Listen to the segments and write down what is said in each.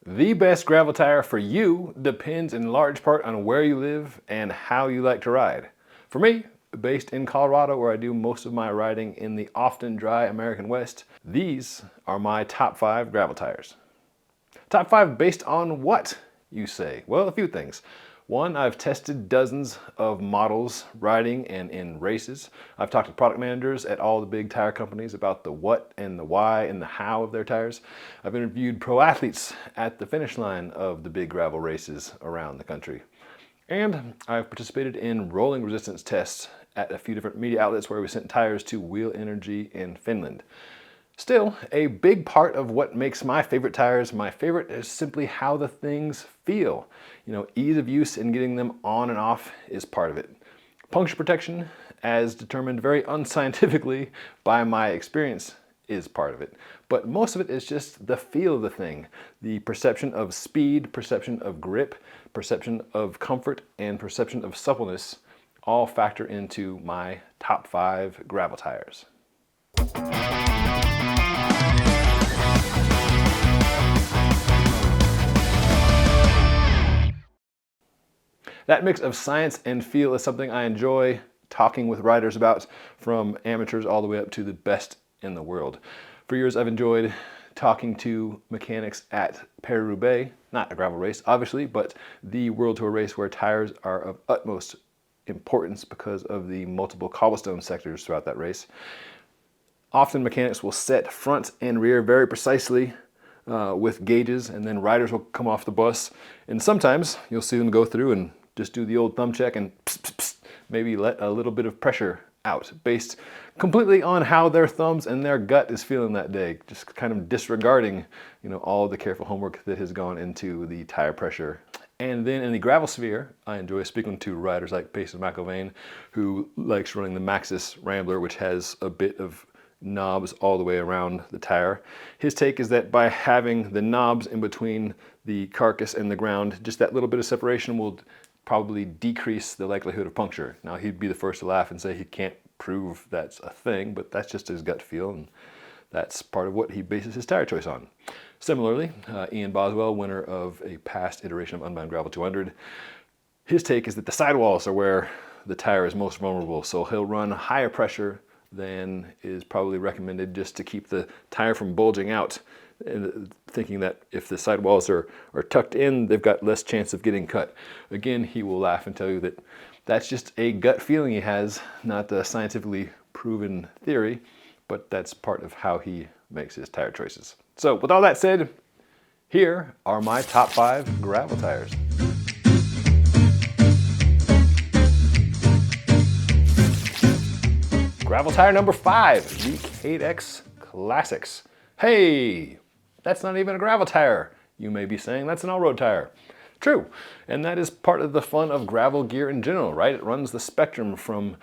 The best gravel tire for you depends in large part on where you live and how you like to ride. For me, based in Colorado where I do most of my riding in the often dry American West, these are my top 5 gravel tires. Top 5 based on what, you say? Well, a few things. One, I've tested dozens of models riding and in races. I've talked to product managers at all the big tire companies about the what and the why and the how of their tires. I've interviewed pro athletes at the finish line of the big gravel races around the country. And I've participated in rolling resistance tests at a few different media outlets where we sent tires to Wheel Energy in Finland. Still, a big part of what makes my favorite tires my favorite is simply how the things feel. Ease of use and getting them on and off is part of it. Puncture protection, as determined very unscientifically by my experience, is part of it. But most of it is just the feel of the thing. The perception of speed, perception of grip, perception of comfort, and perception of suppleness all factor into my top 5 gravel tires. That mix of science and feel is something I enjoy talking with riders about, from amateurs all the way up to the best in the world. For years I've enjoyed talking to mechanics at Paris-Roubaix, not a gravel race obviously, but the World Tour race where tires are of utmost importance because of the multiple cobblestone sectors throughout that race. Often mechanics will set front and rear very precisely with gauges, and then riders will come off the bus, and sometimes you'll see them go through and just do the old thumb check and maybe let a little bit of pressure out, based completely on how their thumbs and their gut is feeling that day, just kind of disregarding all the careful homework that has gone into the tire pressure. And then in the gravel sphere, I enjoy speaking to riders like Payson McIlvaine, who likes running the Maxxis Rambler, which has a bit of knobs all the way around the tire. His take is that by having the knobs in between the carcass and the ground, just that little bit of separation will probably decrease the likelihood of puncture. Now, he'd be the first to laugh and say he can't prove that's a thing, but that's just his gut feel, and that's part of what he bases his tire choice on. Similarly, Ian Boswell, winner of a past iteration of Unbound Gravel 200, his take is that the sidewalls are where the tire is most vulnerable, so he'll run higher pressure than is probably recommended just to keep the tire from bulging out, and thinking that if the sidewalls are tucked in, they've got less chance of getting cut. Again, he will laugh and tell you that that's just a gut feeling he has, not a scientifically proven theory, but that's part of how he makes his tire choices. So with all that said, here are my top 5 gravel tires. Gravel tire number 5, the Cadex Classics. Hey, that's not even a gravel tire. You may be saying that's an all-road tire. True, and that is part of the fun of gravel gear in general, right? It runs the spectrum from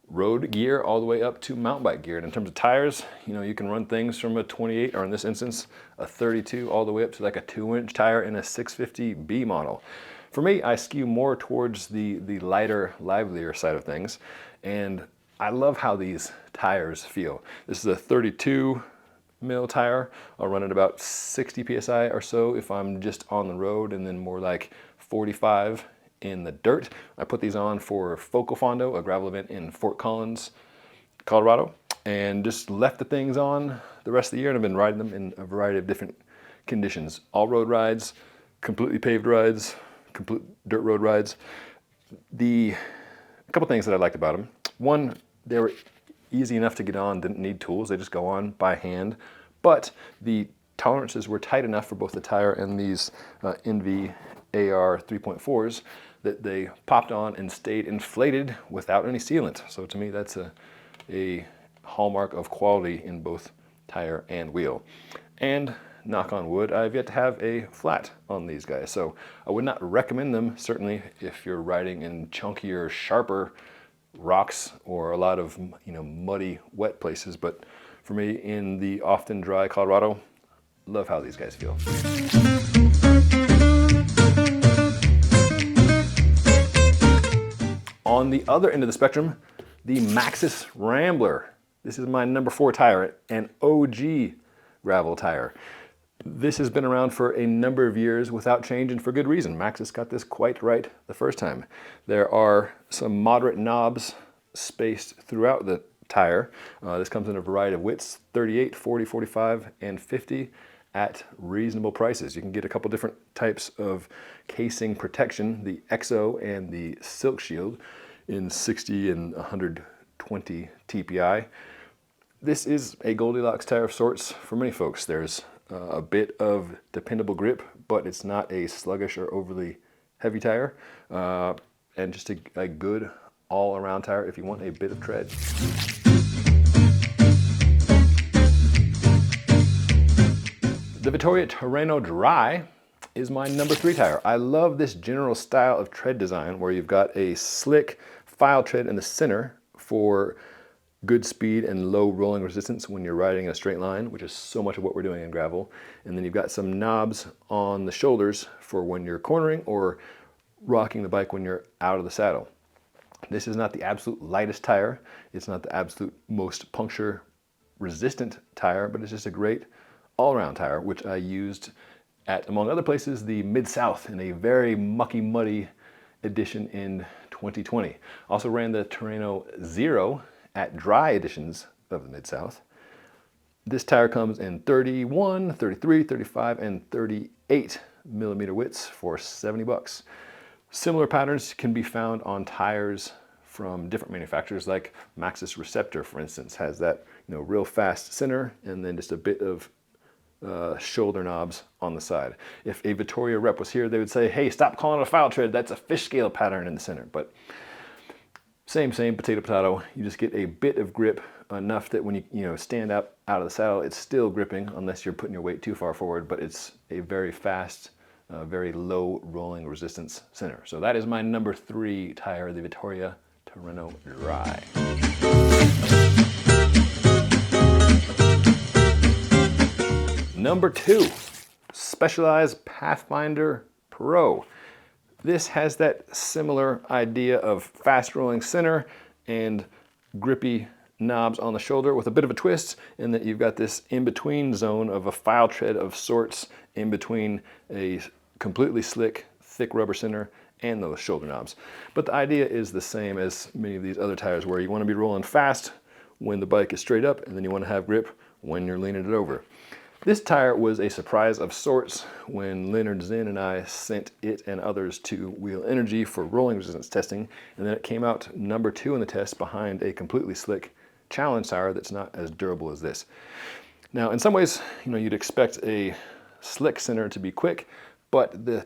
road gear all the way up to mountain bike gear. And in terms of tires, you can run things from a 28, or in this instance, a 32, all the way up to like a 2-inch tire in a 650B model. For me, I skew more towards the lighter, livelier side of things, and I love how these tires feel. This is a 32 mil tire. I'll run at about 60 PSI or so if I'm just on the road, and then more like 45 in the dirt. I put these on for Focal Fondo, a gravel event in Fort Collins, Colorado, and just left the things on the rest of the year, and I've been riding them in a variety of different conditions. All road rides, completely paved rides, complete dirt road rides. A couple things that I liked about them. One, they were easy enough to get on, didn't need tools, they just go on by hand. But the tolerances were tight enough for both the tire and these NV AR 3.4s that they popped on and stayed inflated without any sealant. So to me, that's a hallmark of quality in both tire and wheel. And knock on wood, I've yet to have a flat on these guys. So I would not recommend them, certainly if you're riding in chunkier, sharper rocks or a lot of muddy, wet places. But for me, in the often dry Colorado, love how these guys feel. On the other end of the spectrum, the Maxxis Rambler. This is my number 4 tire, an OG gravel tire. This has been around for a number of years without change, and for good reason. Maxxis got this quite right the first time. There are some moderate knobs spaced throughout the tire. This comes in a variety of widths, 38, 40, 45, and 50 at reasonable prices. You can get a couple different types of casing protection, the EXO and the Silk Shield in 60 and 120 TPI. This is a Goldilocks tire of sorts for many folks. There's a bit of dependable grip, but it's not a sluggish or overly heavy tire, and just a good all-around tire if you want a bit of tread. The Vittoria Terreno Dry is my number 3 tire. I love this general style of tread design where you've got a slick file tread in the center for good speed and low rolling resistance when you're riding in a straight line, which is so much of what we're doing in gravel. And then you've got some knobs on the shoulders for when you're cornering or rocking the bike when you're out of the saddle. This is not the absolute lightest tire. It's not the absolute most puncture resistant tire, but it's just a great all-around tire, which I used at, among other places, the Mid-South in a very mucky, muddy edition in 2020. Also ran the Terreno Zero at dry editions of the Mid-South. This tire comes in 31, 33, 35, and 38 millimeter widths for 70 bucks. Similar patterns can be found on tires from different manufacturers, like Maxxis Receptor, for instance, has that real fast center and then just a bit of shoulder knobs on the side. If a Vittoria rep was here, they would say, hey, stop calling it a file tread, that's a fish scale pattern in the center. But same, potato, potato. You just get a bit of grip, enough that when you stand up out of the saddle, it's still gripping unless you're putting your weight too far forward, but it's a very fast, very low rolling resistance center. So that is my number 3 tire, the Vittoria Terreno Dry. Number 2, Specialized Pathfinder Pro. This has that similar idea of fast rolling center and grippy knobs on the shoulder with a bit of a twist in that you've got this in-between zone of a file tread of sorts in between a completely slick, thick rubber center and those shoulder knobs. But the idea is the same as many of these other tires where you want to be rolling fast when the bike is straight up and then you want to have grip when you're leaning it over. This tire was a surprise of sorts when Leonard Zinn and I sent it and others to Wheel Energy for rolling resistance testing, and then it came out number 2 in the test behind a completely slick challenge tire that's not as durable as this. Now, in some ways, you'd expect a slick center to be quick, but the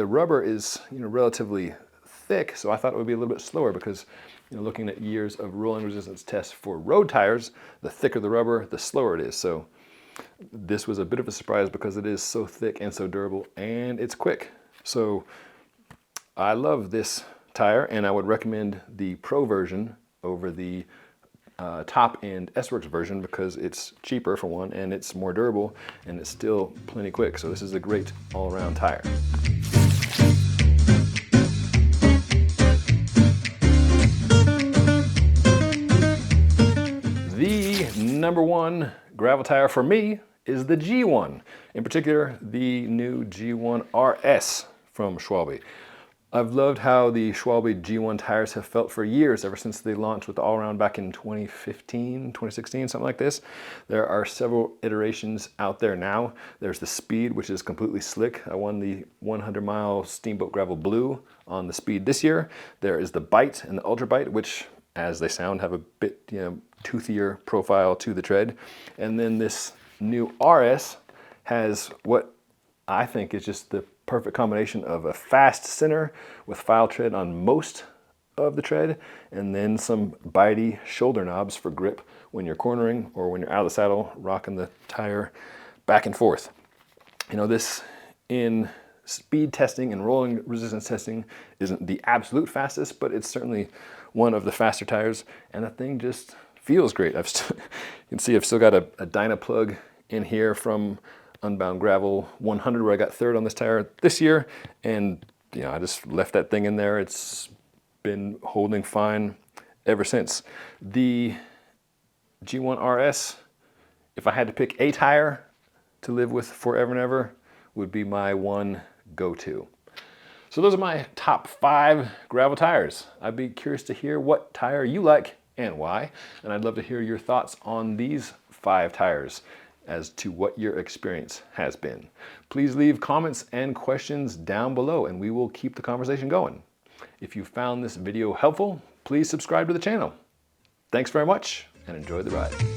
rubber is relatively thick, so I thought it would be a little bit slower because looking at years of rolling resistance tests for road tires, the thicker the rubber, the slower it is. So this was a bit of a surprise because it is so thick and so durable and it's quick. So I love this tire and I would recommend the Pro version over the top-end S-Works version because it's cheaper for one and it's more durable and it's still plenty quick. So this is a great all-around tire. The number 1 gravel tire for me is the G-One, in particular the new G-One RS from Schwalbe. I've loved how the Schwalbe G-One tires have felt for years, ever since they launched with the all-around back in 2015, 2016, something like this. There are several iterations out there now. There's the Speed, which is completely slick. I won the 100-mile Steamboat Gravel Blue on the Speed this year. There is the Bite and the Ultra Bite, which, as they sound, have a bit toothier profile to the tread. And then this new RS has what I think is just the perfect combination of a fast center with file tread on most of the tread and then some bitey shoulder knobs for grip when you're cornering or when you're out of the saddle rocking the tire back and forth. This in speed testing and rolling resistance testing isn't the absolute fastest, but it's certainly one of the faster tires and the thing just feels great. You can see I've still got a Dyna plug in here from Unbound Gravel 100 where I got 3rd on this tire this year, and I just left that thing in there. It's been holding fine ever since. The G-One RS, if I had to pick a tire to live with forever and ever would be my one go-to. So those are my top 5 gravel tires. I'd be curious to hear what tire you like and why, and I'd love to hear your thoughts on these 5 tires as to what your experience has been. Please leave comments and questions down below and we will keep the conversation going. If you found this video helpful, please subscribe to the channel. Thanks very much and enjoy the ride.